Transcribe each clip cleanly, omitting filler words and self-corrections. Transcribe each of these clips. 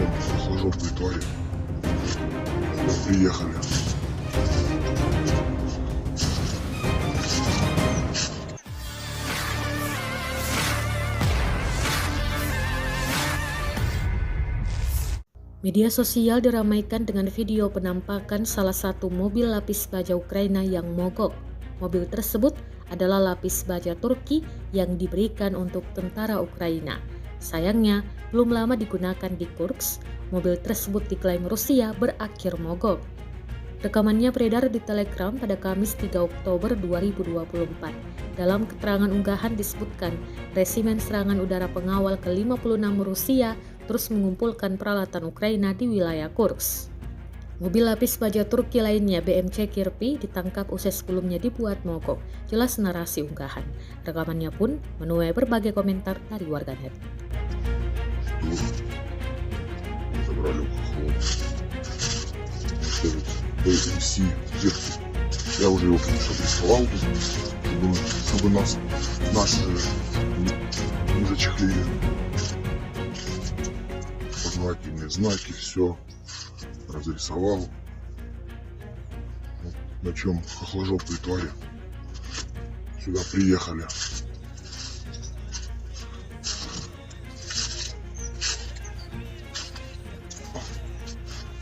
чем хохложопые твари сюда приехали. Media sosial diramaikan dengan video penampakan salah satu mobil lapis baja Ukraina yang mogok. Mobil tersebut adalah lapis baja Turki yang diberikan untuk tentara Ukraina. Sayangnya, belum lama digunakan di Kursk, mobil tersebut diklaim Rusia berakhir mogok. Rekamannya beredar di Telegram pada Kamis 3 Oktober 2024. Dalam keterangan unggahan disebutkan, Resimen Serangan Udara Pengawal ke-56 Rusia terus mengumpulkan peralatan Ukraina di wilayah Kursk. Mobil lapis baja Turki lainnya BMC Kirpi ditangkap usai sebelumnya dibuat mogok. Jelas narasi unggahan. Rekamannya pun menuai berbagai komentar dari warganet. BMC Kirpi. Я уже его, конечно, рисовал, чтобы нас не зачехлили. Познавательные знаки, все разрисовал. Вот на чем хохложопые твари сюда приехали.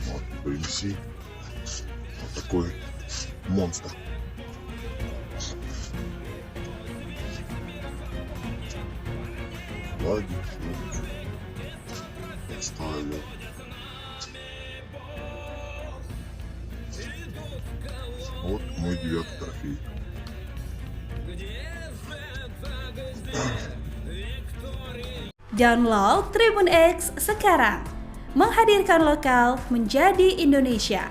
Вот BMC, вот такой монстр. Лаги. Ставлю. Вот мой 9-й трофей. Download Tribun X sekarang, menghadirkan lokal menjadi Indonesia.